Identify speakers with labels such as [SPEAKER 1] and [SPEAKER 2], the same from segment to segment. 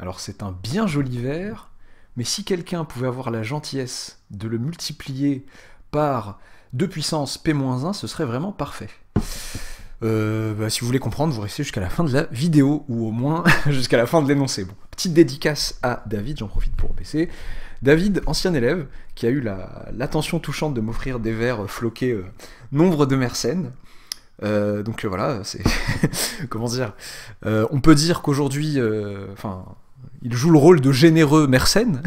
[SPEAKER 1] Alors c'est un bien joli vert, mais si quelqu'un pouvait avoir la gentillesse de le multiplier par 2 puissance P-1, ce serait vraiment parfait. Si vous voulez comprendre, vous restez jusqu'à la fin de la vidéo, ou au moins jusqu'à la fin de l'énoncé. Bon, petite dédicace à David, j'en profite pour baisser. David, ancien élève, qui a eu l'attention touchante de m'offrir des verres floqués nombre de Mersenne. Voilà, c'est... comment dire, on peut dire qu'aujourd'hui... il joue le rôle de généreux Mersenne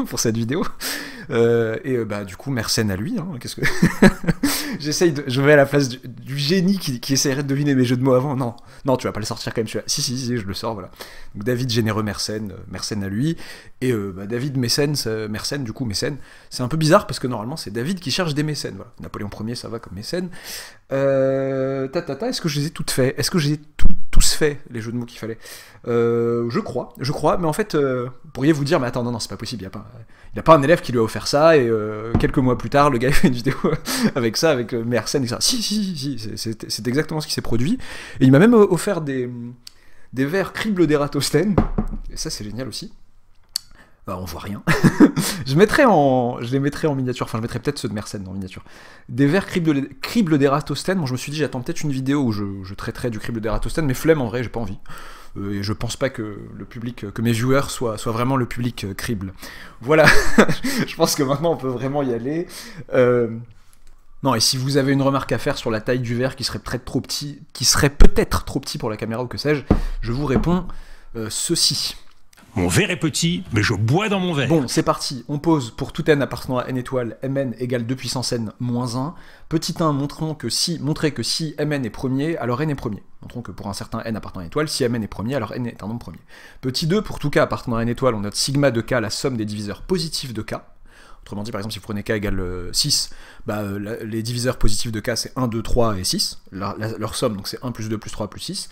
[SPEAKER 1] pour cette vidéo. Du coup, Mersenne à lui. Hein, qu'est-ce que... Je vais à la place du génie qui essaierait de deviner mes jeux de mots avant. Non, tu vas pas le sortir quand même. Si, je le sors, voilà. Donc David généreux Mersenne, Mersenne à lui. Et David Mécène, Mersenne, du coup Mécène. C'est un peu bizarre parce que normalement c'est David qui cherche des mécènes. Voilà. Napoléon Ier, ça va comme mécène. Est-ce que je les ai toutes faits? Est-ce que j'ai tous fait les jeux de mots qu'il fallait? Je crois, mais en fait, vous pourriez vous dire, mais attends, non, c'est pas possible, il n'y a pas un élève qui lui a offert ça, et quelques mois plus tard, le gars fait une vidéo avec ça, avec Mersenne, etc. Si, c'est exactement ce qui s'est produit, et il m'a même offert des verres Crible d'Ératosthène, et ça c'est génial aussi. On voit rien. je les mettrai en miniature, enfin je mettrai peut-être ceux de Mersenne en miniature. Des verres crible d'Ératosthène, bon je me suis dit j'attends peut-être une vidéo où je traiterai du crible d'Ératosthène, mais flemme en vrai, j'ai pas envie. Et je pense pas que le public, que mes viewers soient vraiment le public crible. Voilà, je pense que maintenant on peut vraiment y aller. Non, et si vous avez une remarque à faire sur la taille du verre qui serait peut-être trop petit pour la caméra ou que sais-je, je vous réponds ceci.
[SPEAKER 2] Mon verre est petit, mais je bois dans mon verre.
[SPEAKER 1] Bon, c'est parti. On pose pour tout n appartenant à n étoile, mn égale 2 puissance n moins 1. Petit 1, montrez que si mn est premier, alors n est premier. Montrons que pour un certain n appartenant à n étoile, si mn est premier, alors n est un nombre premier. Petit 2, pour tout k appartenant à n étoile, on note sigma de k, la somme des diviseurs positifs de k. Autrement dit, par exemple, si vous prenez k égale 6, les diviseurs positifs de k, c'est 1, 2, 3 et 6. Leur somme, donc c'est 1 plus 2 plus 3 plus 6.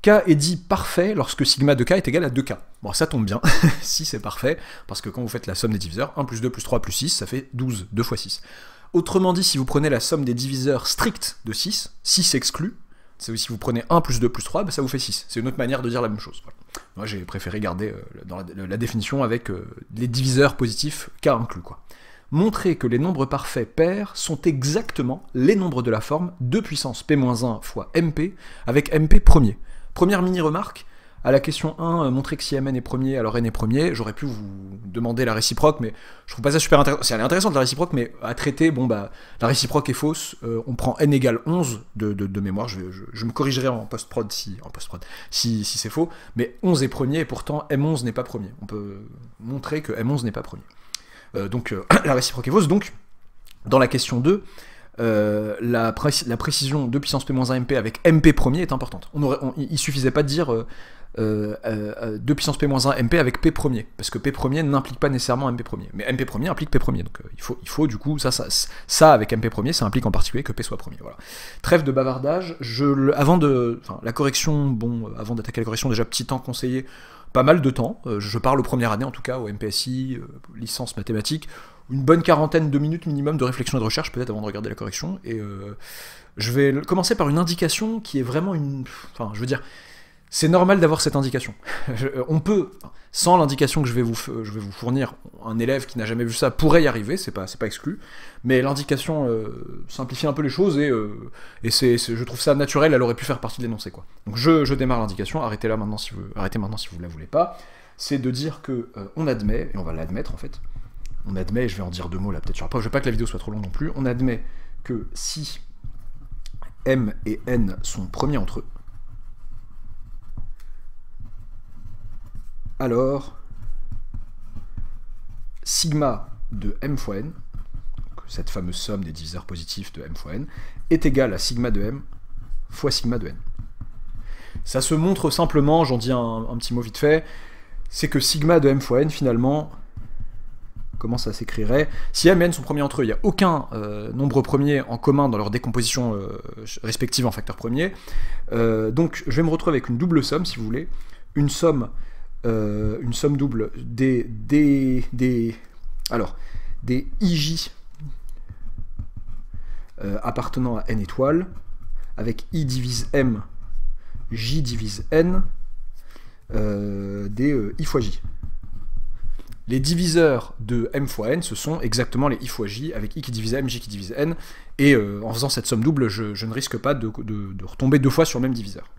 [SPEAKER 1] K est dit parfait lorsque sigma de k est égal à 2k. Bon, ça tombe bien, si c'est parfait, parce que quand vous faites la somme des diviseurs, 1 plus 2 plus 3 plus 6, ça fait 12, 2 fois 6. Autrement dit, si vous prenez la somme des diviseurs stricts de 6, 6 exclus, si vous prenez 1 plus 2 plus 3, ça vous fait 6. C'est une autre manière de dire la même chose. Voilà. Moi, j'ai préféré garder dans la définition avec les diviseurs positifs k inclus, quoi. Montrer que les nombres parfaits pairs sont exactement les nombres de la forme 2 puissance p-1 fois mp avec mp premier. Première mini-remarque, à la question 1, montrer que si mn est premier, alors n est premier, j'aurais pu vous demander la réciproque, mais je trouve pas ça super intéressant. Elle est intéressante la réciproque, mais à traiter, la réciproque est fausse, on prend n égale 11 de mémoire, je me corrigerai en post-prod si c'est faux, mais 11 est premier, et pourtant M11 n'est pas premier. On peut montrer que M11 n'est pas premier. La réciproque est fausse, donc, dans la question 2, la précision 2 puissance p-1 mp avec mp premier est importante. Il suffisait pas de dire 2 puissance p-1 mp avec p premier, parce que p premier n'implique pas nécessairement mp premier, mais mp premier implique p premier, donc il faut du coup, ça avec mp premier, ça implique en particulier que p soit premier, voilà. Trêve de bavardage, avant d'attaquer la correction, déjà petit temps conseillé, pas mal de temps, je parle aux premières années en tout cas, au MPSI, licence mathématiques, une bonne quarantaine de minutes minimum de réflexion et de recherche peut-être avant de regarder la correction, et je vais commencer par une indication qui est vraiment c'est normal d'avoir cette indication. On peut, sans l'indication que je vais vous fournir, un élève qui n'a jamais vu ça pourrait y arriver, c'est pas exclu, mais l'indication simplifie un peu les choses, et je trouve ça naturel, elle aurait pu faire partie de l'énoncé, quoi. Donc je démarre l'indication, arrêtez maintenant si vous la voulez pas, c'est de dire que on admet, et on va l'admettre en fait, on admet, je vais en dire 2 mots là, peut-être, je veux pas que la vidéo soit trop longue non plus, on admet que si m et n sont premiers entre eux, alors sigma de m fois n, cette fameuse somme des diviseurs positifs de m fois n, est égal à sigma de m fois sigma de n. Ça se montre simplement, j'en dis un petit mot vite fait, c'est que sigma de m fois n, finalement, comment ça s'écrirait? Si m et n sont premiers entre eux, il n'y a aucun nombre premier en commun dans leur décomposition respective en facteur premier, donc je vais me retrouver avec une double somme, si vous voulez, une somme double des ij appartenant à n étoiles, avec i divise m, j divise n, des I fois J. Les diviseurs de M fois N, ce sont exactement les I fois J, avec I qui divise M, J qui divise N, et en faisant cette somme double, je ne risque pas de retomber 2 fois sur le même diviseur.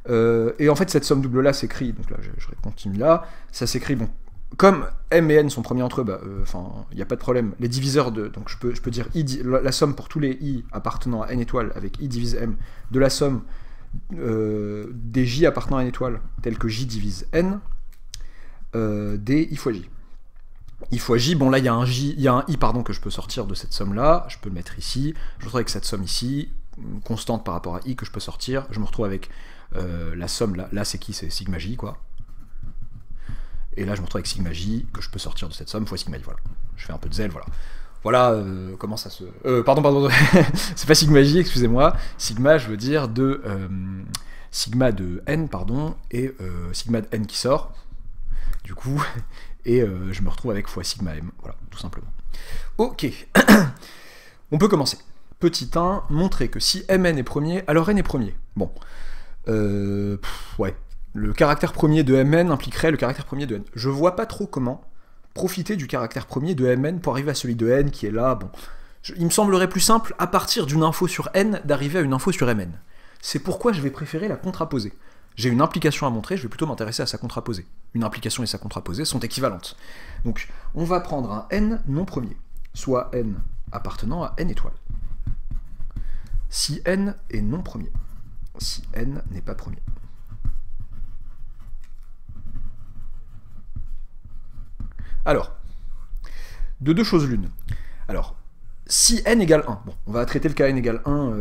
[SPEAKER 1] Et en fait, cette somme double-là s'écrit, donc là, je continue là, ça s'écrit, bon, comme M et N sont premiers entre eux, il n'y a pas de problème, les diviseurs de, donc je peux dire la somme pour tous les I appartenant à N étoiles, avec I divise M, de la somme des J appartenant à N étoiles, tels que J divise N, des I fois J. I fois J, bon là il y a un I pardon, que je peux sortir de cette somme là, je peux le mettre ici, je me retrouve avec cette somme ici, constante par rapport à I que je peux sortir, je me retrouve avec la somme là c'est qui? C'est sigma J quoi. Et là je me retrouve avec sigma J que je peux sortir de cette somme fois sigma J, voilà. Je fais un peu de zèle, voilà. Voilà comment ça se... pardon, c'est pas sigma J, excusez-moi, sigma je veux dire de sigma de N, pardon, et sigma de N qui sort, du coup... Et je me retrouve avec fois sigma m, voilà, tout simplement. Ok, on peut commencer. Petit 1, montrer que si mn est premier, alors n est premier. Bon, ouais, le caractère premier de mn impliquerait le caractère premier de n. Je vois pas trop comment profiter du caractère premier de mn pour arriver à celui de n qui est là, bon. Il me semblerait plus simple, à partir d'une info sur n, d'arriver à une info sur mn. C'est pourquoi je vais préférer la contraposer. J'ai une implication à montrer, je vais plutôt m'intéresser à sa contraposée. Une implication et sa contraposée sont équivalentes. Donc, on va prendre un n non premier, soit n appartenant à n étoiles. Si n est non premier, si n n'est pas premier. Alors, de deux choses l'une. Alors, si n égale 1, bon, on va traiter le cas n égale 1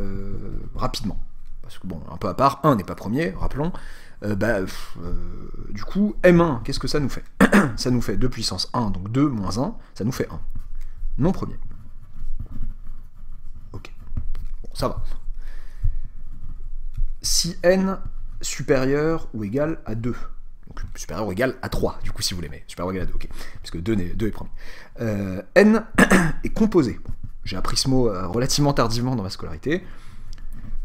[SPEAKER 1] rapidement. Parce que bon, un peu à part, 1 n'est pas premier, rappelons, du coup, M1, qu'est-ce que ça nous fait? Ça nous fait 2 puissance 1, donc 2 moins 1, ça nous fait 1. Non premier. Ok. Bon, ça va. Si n supérieur ou égal à 2, donc supérieur ou égal à 3, du coup, si vous l'aimez, supérieur ou égal à 2, ok, puisque 2 est premier. N est composé. Bon, j'ai appris ce mot relativement tardivement dans ma scolarité.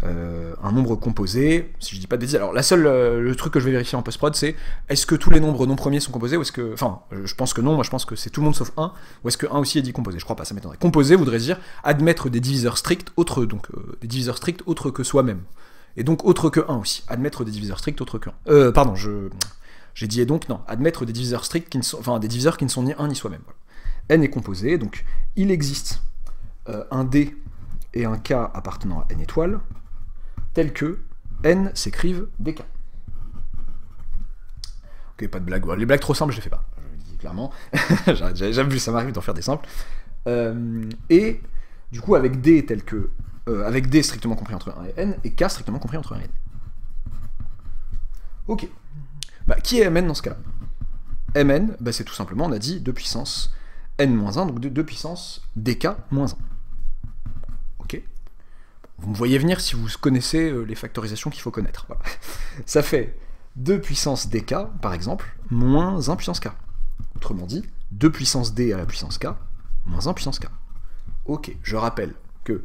[SPEAKER 1] Un nombre composé, si je dis pas de bêtises. Alors le truc que je vais vérifier en post-prod, c'est est-ce que tous les nombres non premiers sont composés, ou est-ce que... Enfin, je pense que non, moi je pense que c'est tout le monde sauf 1, ou est-ce que 1 aussi est dit composé? Je crois pas, ça m'étonnerait. Composé voudrait dire admettre des diviseurs stricts autres, donc des diviseurs stricts autres que soi-même. Et donc autres que 1 aussi. Admettre des diviseurs stricts autres que 1. Pardon, j'ai dit et donc, non. Admettre des diviseurs stricts qui ne sont... Enfin, des diviseurs qui ne sont ni 1 ni soi-même. Voilà. N est composé, donc il existe un D et un K appartenant à N étoiles, tel que n s'écrivent dk. Ok, pas de blague. Les blagues trop simples, je les fais pas. Je le dis clairement. J'ai vu, ça m'arrive d'en faire des simples. Et du coup, avec d tel que... avec d strictement compris entre 1 et n, et k strictement compris entre 1 et n. Ok. Bah, qui est mn dans ce cas-là? Mn, bah, c'est tout simplement, on a dit 2 puissance n-1, donc 2 puissance dk-1. Ok. Vous me voyez venir si vous connaissez les factorisations qu'il faut connaître. Voilà. Ça fait 2 puissance dk, par exemple, moins 1 puissance k. Autrement dit, 2 puissance d à la puissance k, moins 1 puissance k. Ok, je rappelle que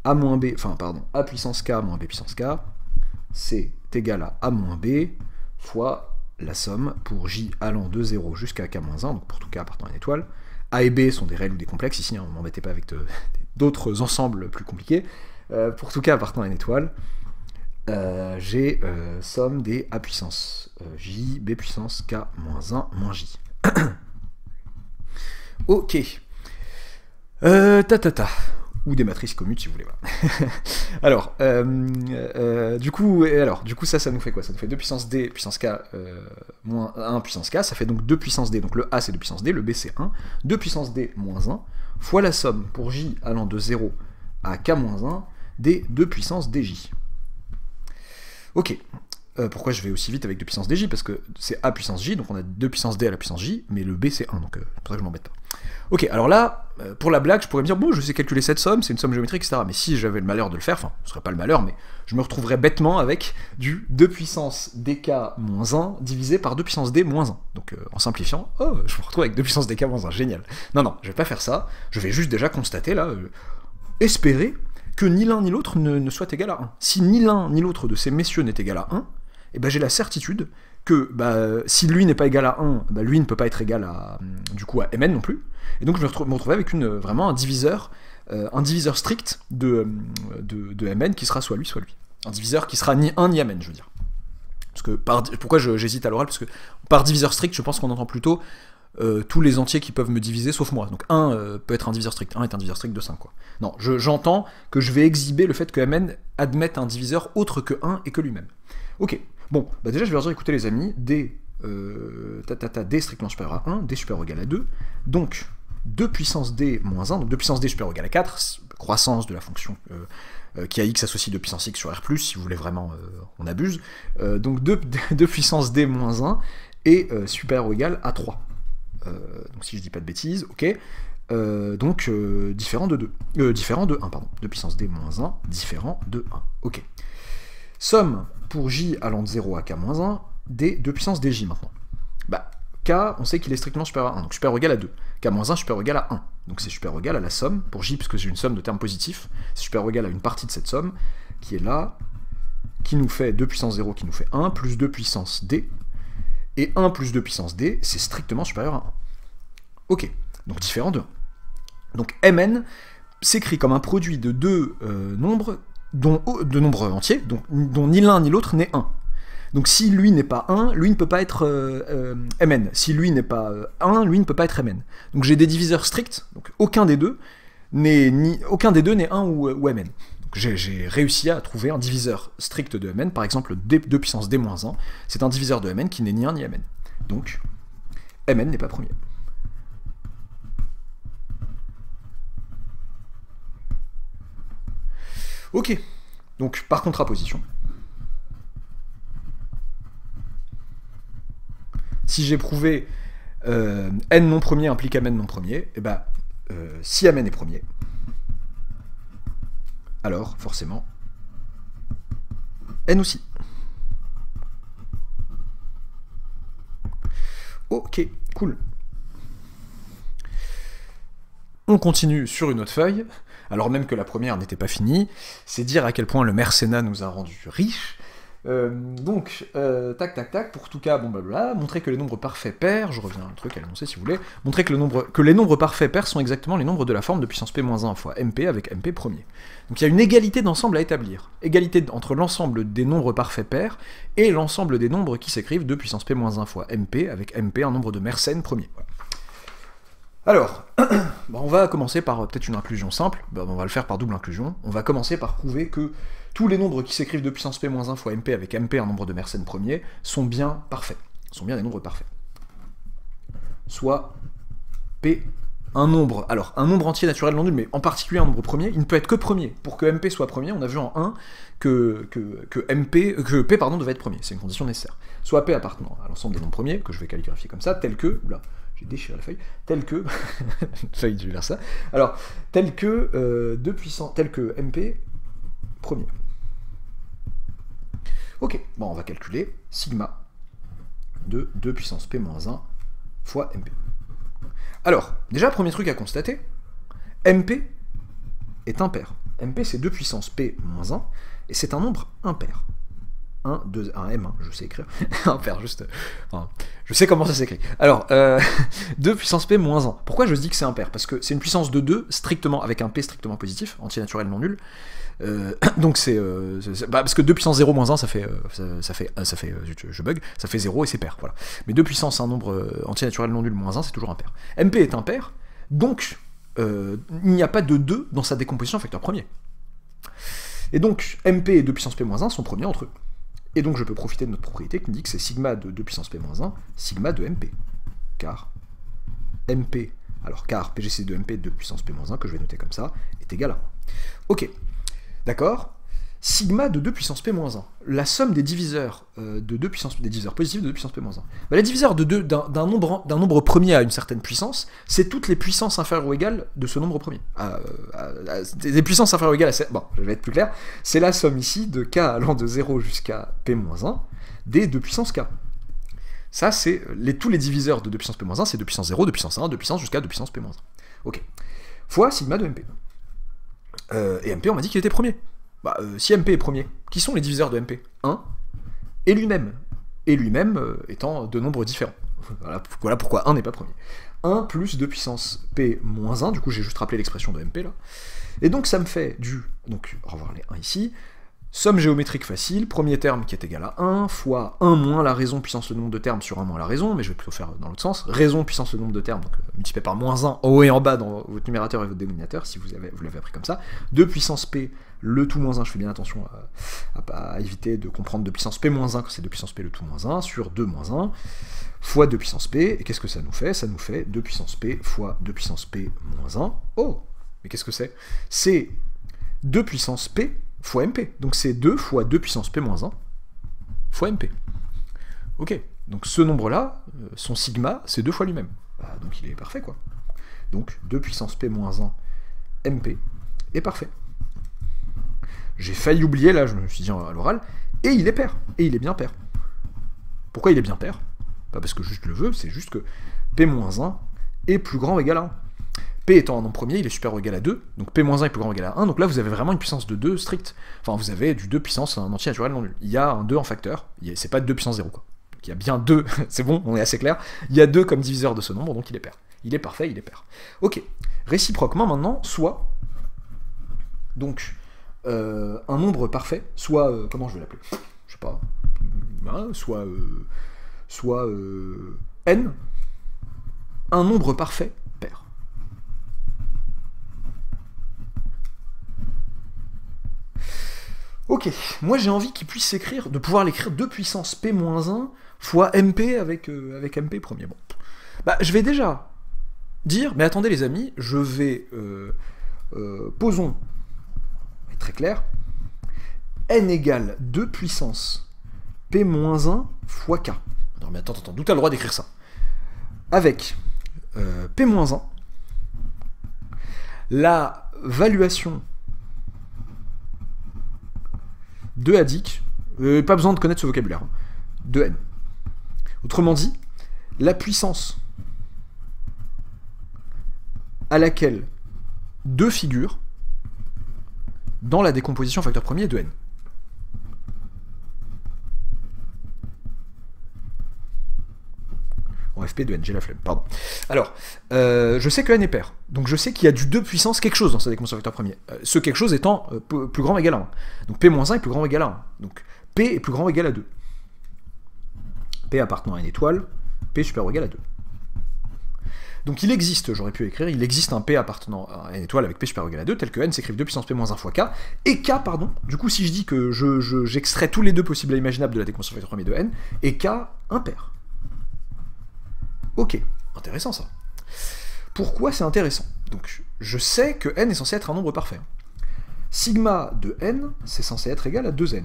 [SPEAKER 1] a moins b, enfin pardon, a puissance k moins b puissance k, c'est égal à a moins b fois la somme pour j allant de 0 jusqu'à k moins 1, donc pour tout k appartenant à une étoile. A et b sont des réels ou des complexes, ici, hein, ne m'embêtez pas avec d'autres ensembles plus compliqués. Pour tout cas appartenant à une étoile, j'ai somme des a puissance j, b puissance k moins 1 moins j. Ok. Ou des matrices commutes si vous voulez. Voilà. Alors, du coup, ça nous fait quoi? Ça nous fait 2 puissance d puissance k moins 1 puissance k, ça fait donc 2 puissance d, donc le a c'est 2 puissance d, le b c'est 1, 2 puissance d moins 1, fois la somme pour j allant de 0 à k moins 1 des 2 puissance dj. Ok. Pourquoi je vais aussi vite avec 2 puissance dj? Parce que c'est a puissance j, donc on a 2 puissance d à la puissance j, mais le b c'est 1, donc c'est pour ça que je m'embête pas. Ok, alors là, pour la blague, je pourrais me dire, bon, je sais calculer cette somme, c'est une somme géométrique, etc. Mais si j'avais le malheur de le faire, enfin, ce serait pas le malheur, mais je me retrouverais bêtement avec du 2 puissance dk moins 1 divisé par 2 puissance d moins 1. Donc en simplifiant, oh, je me retrouve avec 2 puissance dk moins 1, génial. Non, je vais pas faire ça, je vais juste déjà constater, là, espérer que ni l'un ni l'autre ne soit égal à 1. Si ni l'un ni l'autre de ces messieurs n'est égal à 1, et ben j'ai la certitude que si lui n'est pas égal à 1, lui ne peut pas être égal à, du coup, à Mn non plus. Et donc je me retrouvais avec vraiment un diviseur strict de Mn qui sera soit lui, soit lui. Un diviseur qui sera ni 1 ni Mn, je veux dire. Parce que pourquoi j'hésite à l'oral? Parce que par diviseur strict, je pense qu'on entend plutôt tous les entiers qui peuvent me diviser, sauf moi. Donc 1 peut être un diviseur strict, 1 est un diviseur strict de 5, quoi. Non, j'entends que je vais exhiber le fait que Mn admette un diviseur autre que 1 et que lui-même. Ok, bon, déjà je vais leur dire, écoutez les amis, D strictement supérieur à 1, D supérieur ou égal à 2, donc 2 puissance D moins 1, donc 2 puissance D supérieur ou égal à 4, croissance de la fonction qui a x associe 2 puissance x sur R+, si vous voulez vraiment, on abuse, donc 2 puissance D moins 1 est supérieur ou égal à 3. Donc si je dis pas de bêtises, ok, donc différent de 2, différent de 1, pardon, 2 puissance D moins 1, différent de 1, ok. Somme pour j allant de 0 à k moins 1, D 2 puissance dj maintenant. K, on sait qu'il est strictement supérieur à 1, donc supérieur ou égal à 2. K moins 1 supérieur ou égal à 1. Donc c'est supérieur ou égal à la somme, pour j, puisque j'ai une somme de termes positifs, c'est supérieur ou égal à une partie de cette somme, qui est là, qui nous fait 2 puissance 0, qui nous fait 1, plus 2 puissance d, et 1 plus 2 puissance d, c'est strictement supérieur à 1. Ok, donc différent de 1. Donc Mn s'écrit comme un produit de deux nombres, de nombres entiers, dont ni l'un ni l'autre n'est 1. Donc si lui n'est pas 1, lui ne peut pas être Mn. Si lui n'est pas 1, lui ne peut pas être Mn. Donc j'ai des diviseurs stricts, donc aucun des deux n'est 1 ou Mn. Donc j'ai réussi à trouver un diviseur strict de Mn, par exemple 2 puissance D moins 1, c'est un diviseur de Mn qui n'est ni 1 ni Mn. Donc Mn n'est pas premier. Ok, donc par contraposition, si j'ai prouvé n non premier implique Mn non premier, et si Mn est premier, alors forcément n aussi. Ok, cool. On continue sur une autre feuille, alors même que la première n'était pas finie, c'est dire à quel point le mécénat nous a rendus riches. Tac, pour tout cas, bon blablabla, montrer que les nombres parfaits pairs, je reviens à un truc à l'énoncé si vous voulez, montrer que les nombres parfaits pairs sont exactement les nombres de la forme de puissance p-1 fois mp avec mp premier. Donc il y a une égalité d'ensemble à établir, égalité entre l'ensemble des nombres parfaits pairs et l'ensemble des nombres qui s'écrivent de puissance p-1 fois mp avec mp, un nombre de Mersenne premier. Voilà. Alors, on va commencer par peut-être une inclusion simple, on va le faire par double inclusion, on va commencer par prouver que tous les nombres qui s'écrivent de puissance p-1 fois mp avec mp, un nombre de Mersenne premier, sont bien parfaits, sont bien des nombres parfaits. Soit p, un nombre entier naturel non nul, mais en particulier un nombre premier, il ne peut être que premier. Pour que mp soit premier, on a vu en 1 que p devait être premier, c'est une condition nécessaire. Soit p appartenant à l'ensemble des nombres premiers, que je vais calligraphier comme ça, tel que, oula, j'ai déchiré la feuille, tel que, feuille du vers ça, alors, tel que mp premier. Ok, bon, on va calculer sigma de 2 puissance p-1 fois mp. Alors, déjà, premier truc à constater, mp est impair. mp, c'est 2 puissance p-1, et c'est un nombre impair. 1, 2, 1, M, je sais écrire. Impair, juste... Enfin, je sais comment ça s'écrit. Alors, 2 puissance p-1. Pourquoi je dis que c'est impair? Parce que c'est une puissance de 2, strictement, avec un p strictement positif, entier naturel non nul. Donc c'est... parce que 2 puissance 0 moins 1, ça fait je bug, ça fait 0 et c'est pair, voilà. Mais 2 puissance un nombre entier naturel non nul moins 1, c'est toujours impair. mp est impair, donc il n'y a pas de 2 dans sa décomposition en facteur premier. Et donc mp et 2 puissance p-1 sont premiers entre eux. Et donc je peux profiter de notre propriété qui me dit que c'est sigma de 2 puissance p-1, sigma de mp. Car mp, alors car pgc de mp de 2 puissance p-1, que je vais noter comme ça, est égal à 1. Ok, d'accord. Sigma de 2 puissance p-1, la somme des diviseurs des diviseurs positifs de 2 puissance p-1. Les diviseurs d'un nombre premier à une certaine puissance, c'est toutes les puissances inférieures ou égales de ce nombre premier. Des puissances inférieures ou égales à... Bon, je vais être plus clair, c'est la somme ici de k allant de 0 jusqu'à p-1 des 2 puissance k. Ça, c'est tous les diviseurs de 2 puissance p-1, c'est 2 puissance 0, 2 puissance 1, 2 puissance jusqu'à 2 puissance p-1. Ok. Fois sigma de mp. Et mp, on m'a dit qu'il était premier. Si mp est premier, qui sont les diviseurs de mp? 1, et lui-même. Et lui-même étant deux nombres différents. Voilà pourquoi 1 n'est pas premier. 1 plus 2 puissance p moins 1, du coup j'ai juste rappelé l'expression de MP là. Et donc ça me fait donc on va revoir les 1 ici, somme géométrique facile, premier terme qui est égal à 1, fois 1 moins la raison puissance le nombre de termes sur 1 moins la raison, mais je vais plutôt faire dans l'autre sens, raison puissance le nombre de termes, donc multiplié par moins 1 en haut et en bas dans votre numérateur et votre dénominateur, si vous l'avez appris comme ça, 2 puissance p, le tout moins 1, je fais bien attention à éviter de comprendre 2 puissance p moins 1 quand c'est 2 puissance p le tout moins 1, sur 2 moins 1, fois 2 puissance p, et qu'est-ce que ça nous fait? Ça nous fait 2 puissance p fois 2 puissance p moins 1, oh, mais qu'est-ce que c'est? C'est 2 puissance p fois mp, donc c'est 2 fois 2 puissance p moins 1 fois mp. Ok, donc ce nombre-là, son sigma, c'est 2 fois lui-même. Bah, donc il est parfait, quoi. Donc 2 puissance p moins 1 mp est parfait. J'ai failli oublier, là, je me suis dit à l'oral, et il est pair, et il est bien pair. Pourquoi il est bien pair? Pas parce que juste je le veux, c'est juste que p moins 1 est plus grand ou égal à 1. P étant un nombre premier, il est supérieur ou égal à 2, donc P moins 1 est plus grand ou égal à 1, donc là vous avez vraiment une puissance de 2 stricte. Enfin, vous avez du 2 puissance un entier naturel non nul. Il y a un 2 en facteur, c'est pas 2 puissance 0, quoi. Donc il y a bien 2, c'est bon, on est assez clair, il y a 2 comme diviseur de ce nombre, donc il est pair. Il est parfait, il est pair. Ok, réciproquement maintenant, soit, donc, un nombre parfait, soit, comment je vais l'appeler? Je sais pas, soit n, un nombre parfait, pair. Ok, moi j'ai envie qu'il puisse s'écrire, de pouvoir l'écrire 2 puissance p-1 fois mp avec mp premier. Bon. Bah, je vais déjà dire, mais attendez les amis, je vais, posons, très clair, n égale 2 puissance p-1 fois k. Non mais attends, d'où t'as le droit d'écrire ça? Avec p-1, la valuation de adic, pas besoin de connaître ce vocabulaire, hein, de n. Autrement dit, la puissance à laquelle 2 figurent dans la décomposition facteur premier de n. En FP de n, j'ai la flemme, pardon. Alors, je sais que n est pair, donc je sais qu'il y a du 2 puissance quelque chose dans sa décomposition facteur premier. Ce quelque chose étant plus grand ou égal à 1. Donc P-1 est plus grand ou égal à 1. Donc P est plus grand ou égal à 2. P appartenant à une étoile, P supérieur ou égal à 2. Donc il existe, j'aurais pu écrire, il existe un P appartenant à une étoile avec P supérieur ou égal à 2, tel que n s'écrive 2 puissance P-1 fois K, et K, pardon, du coup si je dis que j'extrais tous les deux possibles et imaginables de la décomposition facteur premier de n, et K impair. Ok, intéressant ça. Pourquoi c'est intéressant? Donc, je sais que n est censé être un nombre parfait. Sigma de n, c'est censé être égal à 2n.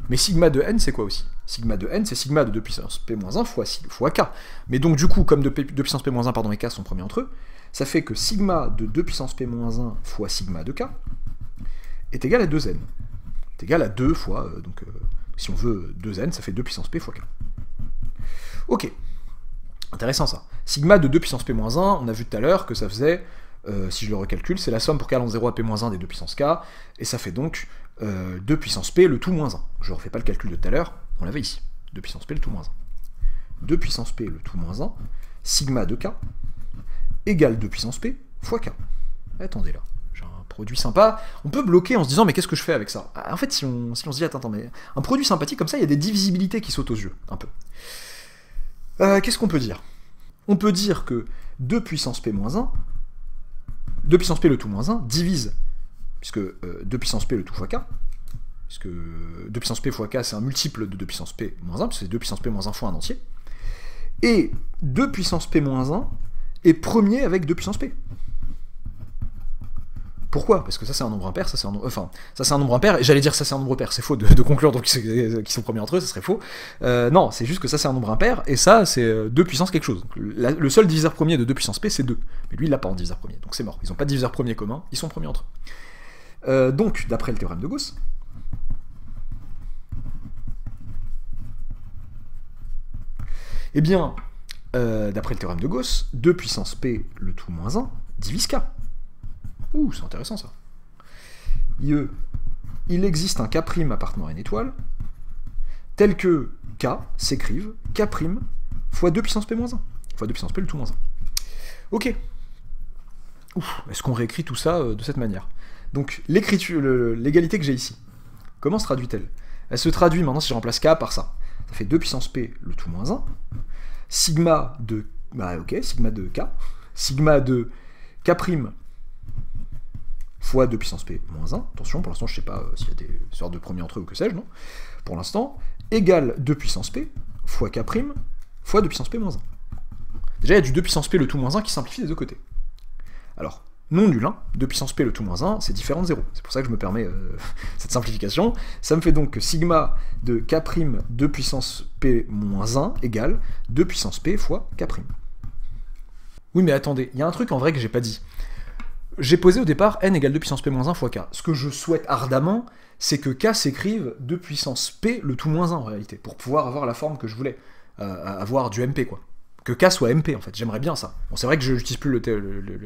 [SPEAKER 1] Mais sigma de n, c'est quoi aussi? Sigma de n, c'est sigma de 2 puissance p-1 fois k. Mais donc, du coup, comme 2 puissance p-1 pardon, et k sont premiers entre eux, ça fait que sigma de 2 puissance p-1 fois sigma de k est égal à 2n. Est égal à 2 fois, si on veut 2n, ça fait 2 puissance p fois k. Ok. Intéressant ça. Sigma de 2 puissance p-1, on a vu tout à l'heure que ça faisait, si je le recalcule, c'est la somme pour k allant de 0 à p-1 des 2 puissance k, et ça fait donc 2 puissance p le tout moins 1. Je ne refais pas le calcul de tout à l'heure, on l'avait ici. 2 puissance p le tout moins 1. 2 puissance p le tout moins 1, sigma de k, égale 2 puissance p fois k. Attendez là, j'ai un produit sympa. On peut bloquer en se disant, mais qu'est-ce que je fais avec ça? En fait, si on se dit, attends, mais un produit sympathique comme ça, il y a des divisibilités qui sautent aux yeux, un peu. Qu'est-ce qu'on peut dire? On peut dire que 2 puissance p-1, 2 puissance p le tout moins 1, divise, puisque 2 puissance p le tout fois k, puisque 2 puissance p fois k c'est un multiple de 2 puissance p moins 1, puisque c'est 2 puissance p moins 1 fois un entier, et 2 puissance p moins 1 est premier avec 2 puissance p. Pourquoi? Parce que ça c'est un nombre impair, ça c'est un nombre... Enfin, ça c'est un nombre impair, et j'allais dire ça c'est un nombre pair, c'est faux de conclure donc qu'ils sont premiers entre eux, ça serait faux. Non, c'est juste que ça c'est un nombre impair, et ça c'est 2 puissance quelque chose. Donc, le seul diviseur premier de 2 puissance p c'est 2. Mais lui il l'a pas en diviseur premier, donc c'est mort. Ils n'ont pas de diviseur premier commun, ils sont premiers entre eux. Donc, d'après le théorème de Gauss, eh bien, d'après le théorème de Gauss, 2 puissance p le tout moins 1 divise k. Ouh, c'est intéressant ça. Il existe un K' appartenant à une étoile, tels que K s'écrivent K' fois 2 puissance P moins 1. Fois 2 puissance P le tout moins 1. Ok. Est-ce qu'on réécrit tout ça de cette manière? Donc, l'égalité que j'ai ici, comment se traduit-elle? Elle se traduit maintenant si je remplace K par ça. Ça fait 2 puissance P le tout moins 1. Sigma de... Bah ok, sigma de K. Sigma de K' fois 2 puissance P moins 1. Attention, pour l'instant, je sais pas s'il y a des sortes de premiers entre eux ou que sais-je, non? Pour l'instant, égale 2 puissance P fois K' fois 2 puissance P moins 1. Déjà, il y a du 2 puissance P le tout moins 1 qui simplifie des deux côtés. Alors, non nul 1, 2 puissance P le tout moins 1, c'est différent de 0. C'est pour ça que je me permets cette simplification. Ça me fait donc que sigma de K' 2 puissance P moins 1 égale 2 puissance P fois K'. Oui, mais attendez, il y a un truc en vrai que j'ai pas dit. J'ai posé au départ n égale 2 puissance P moins 1 fois K. Ce que je souhaite ardemment, c'est que K s'écrive 2 puissance P le tout moins 1 en réalité, pour pouvoir avoir la forme que je voulais, avoir du MP quoi. Que K soit MP en fait, j'aimerais bien ça. Bon, c'est vrai que je n'utilise plus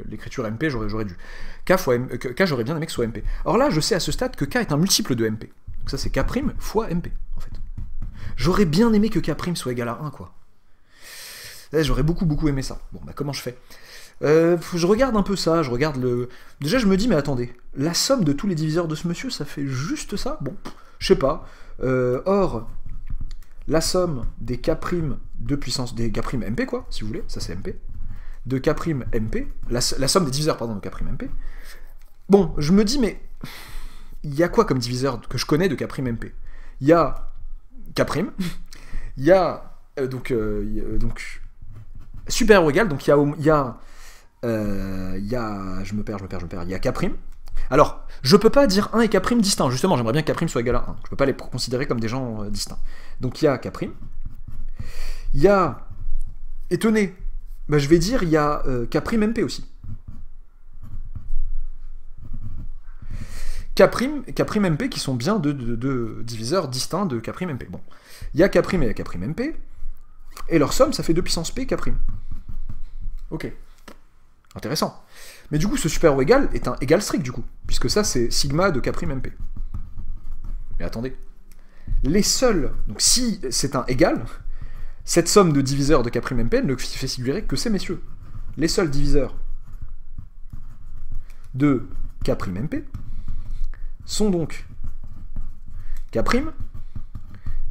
[SPEAKER 1] l'écriture MP, j'aurais dû. K j'aurais bien aimé que ce soit MP. Or là, je sais à ce stade que K est un multiple de MP. Donc ça c'est K' fois MP en fait. J'aurais bien aimé que K' soit égal à 1 quoi. J'aurais beaucoup aimé ça. Bon bah comment je fais? Je regarde un peu ça, je regarde le... Déjà je me dis mais attendez, la somme de tous les diviseurs de ce monsieur ça fait juste ça? Bon, je sais pas. Or, la somme des K' de puissance, des K' MP quoi, si vous voulez, ça c'est MP, de K' MP, la somme des diviseurs pardon de K' MP, bon, je me dis mais, il y a quoi comme diviseur que je connais de K' MP? Il y a K', il y a, donc, supérieur ou égal, donc il y a, je me perds, il y a K'. Alors, je peux pas dire 1 et K' distincts, justement, j'aimerais bien que K' soit égal à 1. Je peux pas les considérer comme des gens distincts. Donc il y a K'. Il y a, étonné, bah, je vais dire il y a K' MP aussi. K' MP qui sont bien deux diviseurs distincts de K' MP. Bon, il y a K' et il y a K' MP, et leur somme, ça fait 2 puissance P K'. Ok. Intéressant. Mais du coup, ce super ou égal est un égal strict, du coup, puisque ça, c'est sigma de K' MP. Mais attendez. Les seuls... Donc si c'est un égal, cette somme de diviseurs de K' MP ne fait figurer que ces messieurs. Les seuls diviseurs de K' MP sont donc K'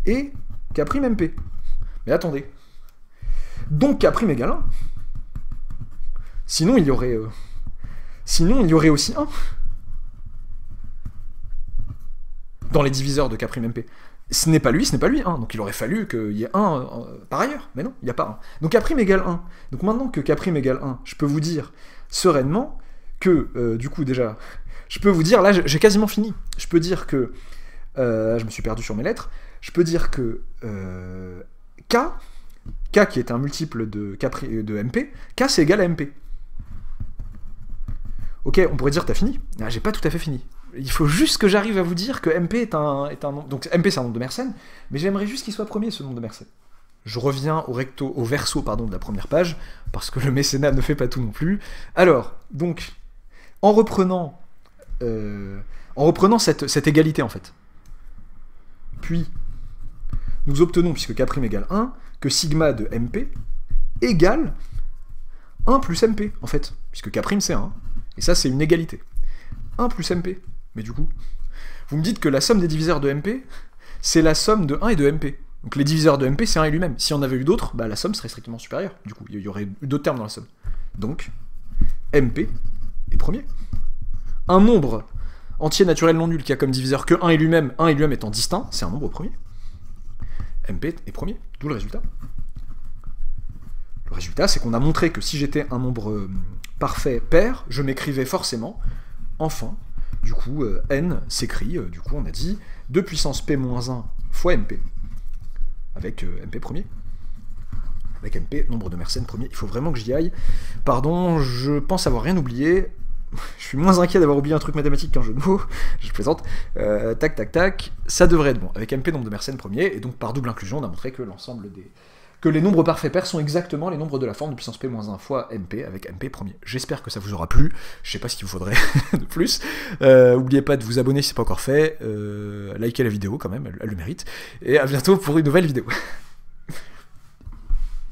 [SPEAKER 1] et K' MP. Mais attendez. Donc K' égale 1. Sinon, il y aurait aussi 1. Dans les diviseurs de K' MP. Ce n'est pas lui, 1. Donc il aurait fallu qu'il y ait 1 par ailleurs. Mais non, il n'y a pas 1. Donc K' égale 1. Donc maintenant que K' égale 1, je peux vous dire sereinement que, du coup, déjà, je peux vous dire, là, j'ai quasiment fini. Je peux dire que, je me suis perdu sur mes lettres, je peux dire que K qui est un multiple de MP, K c'est égal à MP. Ok, on pourrait dire t'as fini. Ah, j'ai pas tout à fait fini. Il faut juste que j'arrive à vous dire que MP est un nombre. Donc MP c'est un nombre de Mersenne, mais j'aimerais juste qu'il soit premier ce nombre de Mersenne. Je reviens au verso de la première page, parce que le mécénat ne fait pas tout non plus. Alors, donc, en reprenant cette égalité en fait. Puis, nous obtenons, puisque K' égale 1, que sigma de MP égale 1 plus MP, en fait, puisque K' c'est 1. Et ça, c'est une égalité. 1 plus MP. Mais du coup, vous me dites que la somme des diviseurs de MP, c'est la somme de 1 et de MP. Donc les diviseurs de MP, c'est 1 et lui-même. Si on avait eu d'autres, bah, la somme serait strictement supérieure. Du coup, il y aurait eu d'autres termes dans la somme. Donc, MP est premier. Un nombre entier naturel non nul qui a comme diviseur que 1 et lui-même étant distinct, c'est un nombre premier. MP est premier, d'où le résultat. Le résultat, c'est qu'on a montré que si j'étais un nombre parfait pair, je m'écrivais forcément, enfin, du coup, n s'écrit, du coup, on a dit 2 puissance p-1 fois MP, avec MP premier. Avec MP, nombre de Mersenne premier. Il faut vraiment que j'y aille. Pardon, je pense avoir rien oublié. Je suis moins inquiet d'avoir oublié un truc mathématique qu'un jeu de mots. Je plaisante. Tac, tac, tac. Ça devrait être bon. Avec MP, nombre de Mersenne premier, et donc par double inclusion, on a montré que l'ensemble que les nombres parfaits pairs sont exactement les nombres de la forme de puissance p-1 fois mp avec mp premier. J'espère que ça vous aura plu, je sais pas ce qu'il vous faudrait de plus. N'oubliez pas de vous abonner si c'est pas encore fait, likez la vidéo quand même, elle le mérite, et à bientôt pour une nouvelle vidéo.